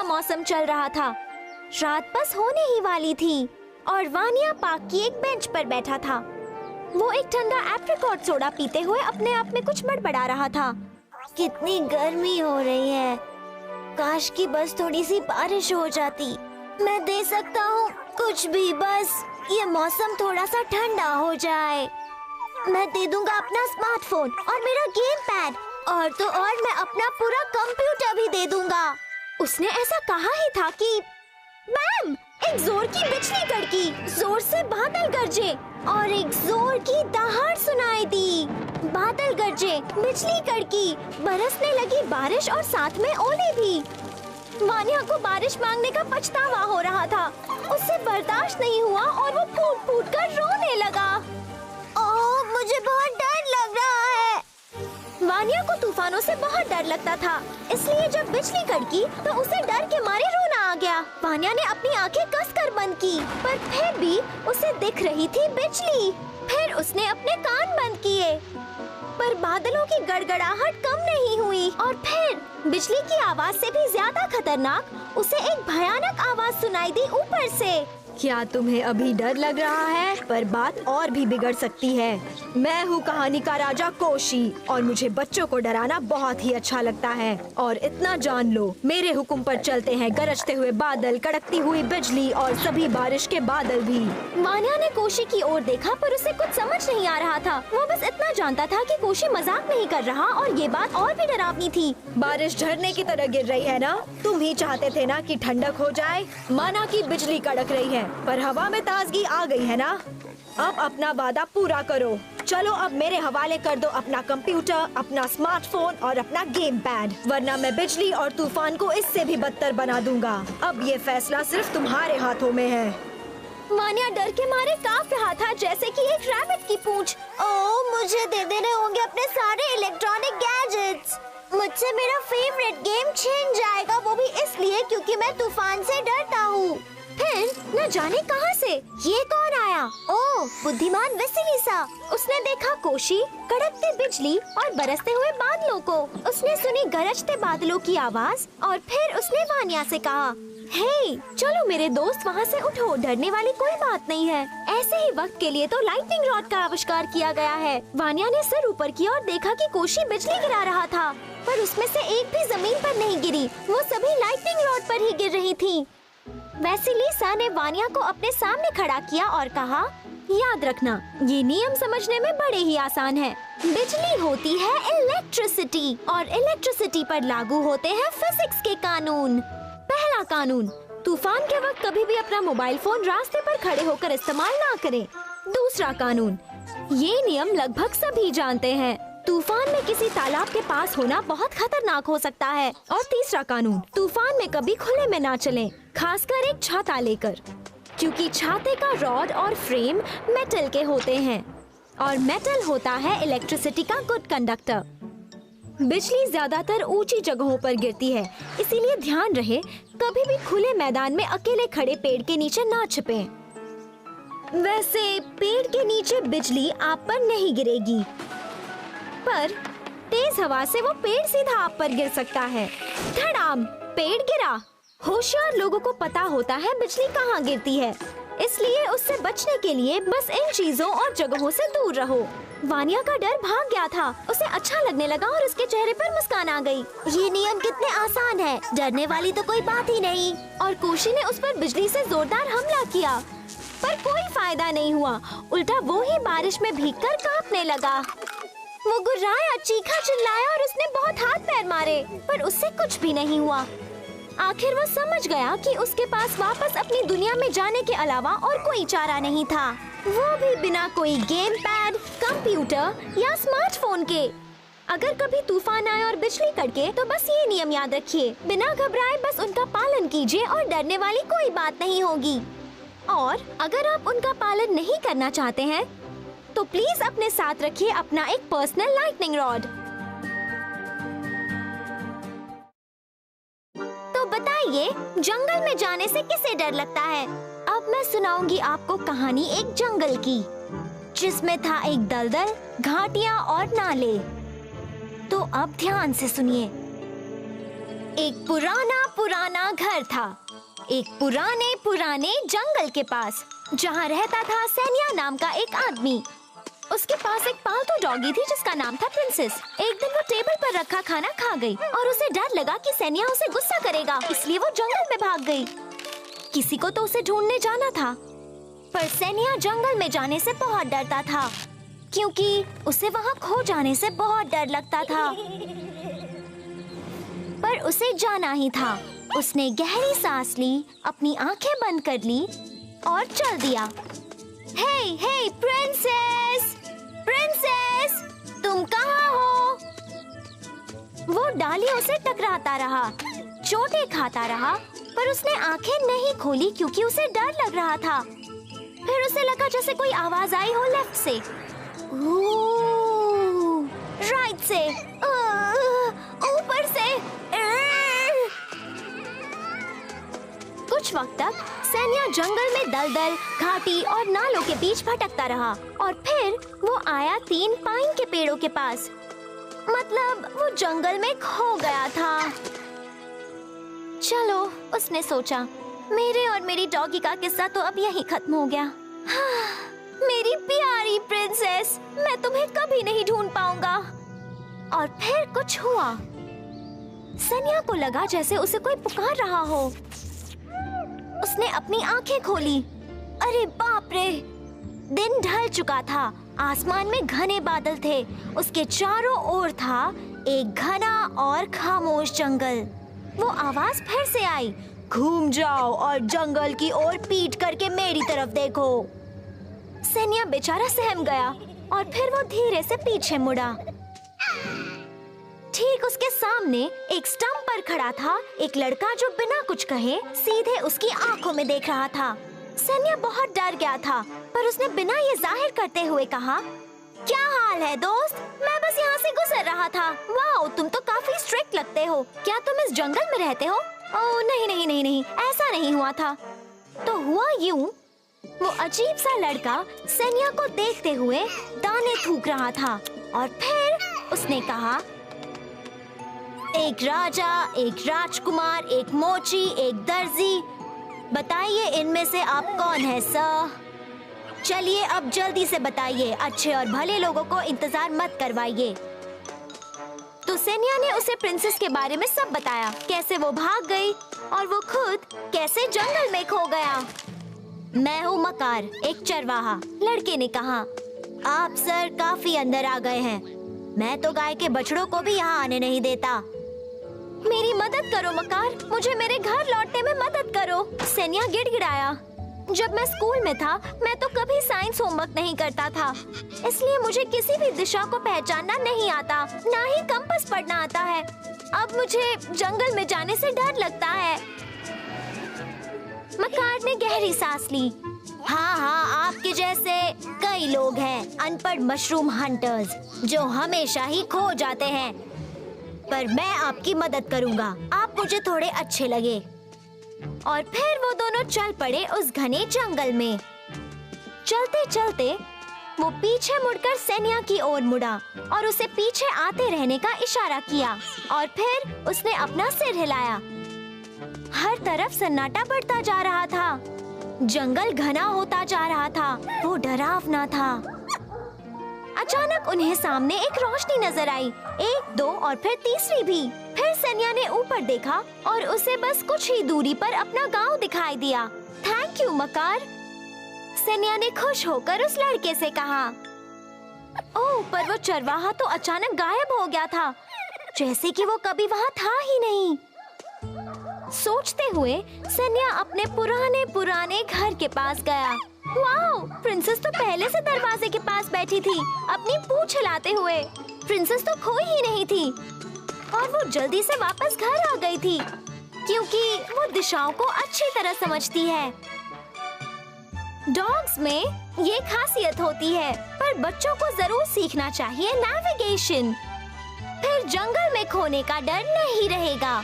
मौसम चल रहा था। रात बस होने ही वाली थी और वानिया पार्क की एक बेंच पर बैठा था। वो एक ठंडा एप्रिकॉट सोडा पीते हुए अपने आप में कुछ बड़बड़ा रहा था। कितनी गर्मी हो रही है, काश कि बस थोड़ी सी बारिश हो जाती। मैं दे सकता हूँ कुछ भी, बस ये मौसम थोड़ा सा ठंडा हो जाए। मैं दे दूंगा अपना स्मार्टफोन और मेरा गेम पैड, और तो और मैं अपना पूरा कंप्यूटर भी दे दूंगा। उसने ऐसा कहा ही था कि मैम, एक जोर की बिजली कड़की, जोर से बादल गरजे और एक जोर की दहाड़ सुनाई दी। बादल गरजे, बिजली कड़की, बरसने लगी बारिश और साथ में ओले भी। वानिया को बारिश मांगने का पछतावा हो रहा था। उससे बर्दाश्त नहीं हुआ और वो फूट फूट कर रोने लगा। ओह, मुझे बहुत डर लग रहा है। वानिया को तूफानों से बहुत डर लगता था, इसलिए जब बिजली कड़की तो उसे डर के मारे रोना आ गया। वानिया ने अपनी आंखें कसकर बंद की, पर फिर भी उसे दिख रही थी बिजली। फिर उसने अपने कान बंद किए, पर बादलों की गड़गड़ाहट कम नहीं हुई। और फिर बिजली की आवाज से भी ज्यादा खतरनाक उसे एक भयानक आवाज सुनाई दी ऊपर से। क्या तुम्हें अभी डर लग रहा है? पर बात और भी बिगड़ सकती है। मैं हूँ कहानी का राजा कोशी और मुझे बच्चों को डराना बहुत ही अच्छा लगता है। और इतना जान लो, मेरे हुक्म पर चलते हैं गरजते हुए बादल, कड़कती हुई बिजली और सभी बारिश के बादल भी। वानिया ने कोशी की ओर देखा, पर उसे कुछ समझ नहीं आ रहा था। वो बस इतना जानता था कि कोशी मजाक नहीं कर रहा और ये बात और भी डरावनी थी। बारिश झरने की तरह गिर रही है ना? तुम ही चाहते थे ना कि ठंडक हो जाए। माना कि बिजली कड़क रही है, पर हवा में ताजगी आ गई है ना? अब अपना वादा पूरा करो। चलो अब मेरे हवाले कर दो अपना कंप्यूटर, अपना स्मार्टफोन और अपना गेम पैड, वरना मैं बिजली और तूफान को इससे भी बदतर बना दूंगा। अब ये फैसला सिर्फ तुम्हारे हाथों में है। वानिया डर के मारे कांप रहा था, जैसे कि एक रैबिट की पूंछ। ओह, मुझे दे देने होंगे अपने सारे इलेक्ट्रॉनिक गैजेट्स। मुझसे मेरा फेवरेट गेम छिन जाएगा, वो भी इसलिए क्योंकि मैं तूफान से डरता हूँ। फिर न जाने कहां से ये कौन आया। ओह, बुद्धिमान वेसिलिसा। उसने देखा कोशी, कड़कती बिजली और बरसते हुए बादलों को। उसने सुनी गरजते बादलों की आवाज और फिर उसने वानिया से कहा, हे, चलो मेरे दोस्त, वहाँ से उठो, डरने वाली कोई बात नहीं है। ऐसे ही वक्त के लिए तो लाइटनिंग रॉड का आविष्कार किया गया है। वानिया ने सिर ऊपर किया और देखा कि कोशी बिजली गिरा रहा था, पर उसमें से एक भी जमीन पर नहीं गिरी। वो सभी लाइटनिंग रॉड पर ही गिर रही थी। वेसिलिसा ने वानिया को अपने सामने खड़ा किया और कहा, याद रखना, ये नियम समझने में बड़े ही आसान है। बिजली होती है इलेक्ट्रिसिटी और इलेक्ट्रिसिटी पर लागू होते हैं फिजिक्स के कानून। पहला कानून, तूफान के वक्त कभी भी अपना मोबाइल फोन रास्ते पर खड़े होकर इस्तेमाल ना करें। दूसरा कानून, ये नियम लगभग सभी जानते हैं, तूफान में किसी तालाब के पास होना बहुत खतरनाक हो सकता है। और तीसरा कानून, तूफान में कभी खुले में ना चलें, खासकर एक छाता लेकर, क्योंकि छाते का रॉड और फ्रेम मेटल के होते हैं और मेटल होता है इलेक्ट्रिसिटी का गुड कंडक्टर। बिजली ज्यादातर ऊंची जगहों पर गिरती है, इसीलिए ध्यान रहे कभी भी खुले मैदान में अकेले खड़े पेड़ के नीचे ना छिपें। वैसे पेड़ के नीचे बिजली आप पर नहीं गिरेगी, पर तेज हवा से वो पेड़ सीधा आप पर गिर सकता है। धड़ाम, पेड़ गिरा। होशियार लोगों को पता होता है बिजली कहाँ गिरती है, इसलिए उससे बचने के लिए बस इन चीजों और जगहों से दूर रहो। वानिया का डर भाग गया था, उसे अच्छा लगने लगा और उसके चेहरे पर मुस्कान आ गई। ये नियम कितने आसान है, डरने वाली तो कोई बात ही नहीं। और कोशी ने उस पर बिजली से जोरदार हमला किया, पर कोई फायदा नहीं हुआ। उल्टा वो ही बारिश में भीगकर कांपने लगा। वो गुर्राया, चीखा, चिल्लाया और उसने बहुत हाथ पैर मारे, पर उससे कुछ भी नहीं हुआ। आखिर वो समझ गया कि उसके पास वापस अपनी दुनिया में जाने के अलावा और कोई चारा नहीं था, वो भी बिना कोई गेम पैड, कंप्यूटर या स्मार्टफोन के। अगर कभी तूफान आए और बिजली कड़के तो बस ये नियम याद रखिए, बिना घबराए बस उनका पालन कीजिए और डरने वाली कोई बात नहीं होगी। और अगर आप उनका पालन नहीं करना चाहते हैं तो प्लीज अपने साथ रखिए अपना एक पर्सनल लाइटनिंग रॉड। तो बताइए, जंगल में जाने से किसे डर लगता है? अब मैं सुनाऊंगी आपको कहानी एक जंगल की, जिसमें था एक दलदल, घाटियां और नाले। तो अब ध्यान से सुनिए। एक पुराना पुराना घर था, एक पुराने पुराने जंगल के पास, जहाँ रहता था सेनिया नाम का एक आदमी। उसके पास एक पालतू डॉगी थी जिसका नाम था प्रिंसेस। एक दिन वो टेबल पर रखा खाना खा गई और उसे डर लगा कि सेनिया उसे गुस्सा करेगा, इसलिए वो जंगल में भाग गई। किसी को तो उसे ढूंढने जाना था, पर सेनिया जंगल में जाने से बहुत डरता था, क्योंकि उसे वहाँ खो जाने से बहुत डर लगता था। पर उसे जाना ही था। उसने गहरी सांस ली, अपनी आंखें बंद कर ली और चल दिया। हे हे प्रिंसेस, प्रिंसेस, तुम कहाँ हो? वो डालियों से टकराता रहा, चोटें खाता रहा, पर उसने आंखें नहीं खोली क्योंकि उसे डर लग रहा था। फिर उसे लगा जैसे कोई आवाज आई हो लेफ्ट से, राइट से, ऊपर से। कुछ वक्त तक सेनिया जंगल में दलदल, घाटी और नालों के बीच भटकता रहा और फिर वो आया 3 पाइन के पेड़ों के पास। मतलब वो जंगल में खो गया था। चलो, उसने सोचा, मेरे और मेरी डॉगी का किस्सा तो अब यहीं खत्म हो गया। मेरी प्यारी प्रिंसेस, मैं तुम्हें कभी नहीं ढूंढ पाऊंगा। और फिर कुछ हुआ। सेनिया को लगा जैसे उसे कोई पुकार रहा हो। उसने अपनी आंखें खोली। अरे बाप रे! दिन ढल चुका था। आसमान में घने बादल थे। उसके चारों ओर था एक घना और खामोश जंगल। वो आवाज फिर से आई, घूम जाओ और जंगल की ओर पीठ करके मेरी तरफ देखो। सेनिया बेचारा सहम गया और फिर वो धीरे से पीछे मुड़ा। ठीक उसके सामने एक स्टंप पर खड़ा था एक लड़का जो बिना कुछ कहे सीधे उसकी आंखों में देख रहा था। सेनिया बहुत डर गया था, पर उसने बिना ये जाहिर करते हुए कहा, क्या हाल है दोस्त? मैं बस यहाँ से गुजर रहा था। वाओ, तुम तो काफी स्ट्रिक्ट लगते हो। क्या तुम इस जंगल में रहते हो? ओह नहीं नहीं नहीं नहीं, ऐसा नहीं हुआ था। तो हुआ यूं, वो अजीब सा लड़का सेनिया को देखते हुए दाने थूक रहा था और फिर उसने कहा, एक राजा, एक राजकुमार, एक मोची, एक दर्जी, बताइए इनमें से आप कौन है सर? चलिए अब जल्दी से बताइए, अच्छे और भले लोगों को इंतजार मत करवाइए। तो सेनिया ने उसे प्रिंसेस के बारे में सब बताया, कैसे वो भाग गई और वो खुद कैसे जंगल में खो गया। मैं हूँ मकार, एक चरवाहा, लड़के ने कहा। आप सर काफी अंदर आ गए हैं। मैं तो गाय के बछड़ों को भी यहाँ आने नहीं देता। मेरी मदद करो मकार, मुझे मेरे घर लौटने में मदद करो। सेनिया गिड़गिड़ाया। जब मैं स्कूल में था, मैं तो कभी साइंस होमवर्क नहीं करता था, इसलिए मुझे किसी भी दिशा को पहचानना नहीं आता, ना ही कंपास पढ़ना आता है। अब मुझे जंगल में जाने से डर लगता है। मकार ने गहरी सांस ली। हाँ हाँ, आपके जैसे कई लोग हैं, अनपढ़ मशरूम हंटर्स, जो हमेशा ही खो जाते हैं। पर मैं आपकी मदद करूँगा, आप मुझे थोड़े अच्छे लगे। और फिर वो दोनों चल पड़े उस घने जंगल में। चलते चलते वो पीछे मुड़कर सेनिया की ओर मुड़ा और उसे पीछे आते रहने का इशारा किया और फिर उसने अपना सिर हिलाया। हर तरफ सन्नाटा बढ़ता जा रहा था। जंगल घना होता जा रहा था। वो डरावना था। अचानक उन्हें सामने एक रोशनी नजर आई, 1, 2 और फिर तीसरी भी। फिर सेनिया ने ऊपर देखा और उसे बस कुछ ही दूरी पर अपना गांव दिखाई दिया। थैंक यू मकार, सेनिया ने खुश होकर उस लड़के से कहा। ओह, पर वो चरवाहा तो अचानक गायब हो गया था, जैसे कि वो कभी वहाँ था ही नहीं। सोचते हुए सेनिया अपने पुराने घर के पास गया। वाओ, प्रिंसेस तो पहले से दरवाजे के पास बैठी थी, अपनी पूंछ हिलाते हुए। प्रिंसेस तो खोई ही नहीं थी और वो जल्दी से वापस घर आ गई थी, क्योंकि वो दिशाओं को अच्छी तरह समझती है। डॉग्स में ये खासियत होती है, पर बच्चों को जरूर सीखना चाहिए नेविगेशन। फिर जंगल में खोने का डर नहीं रहेगा।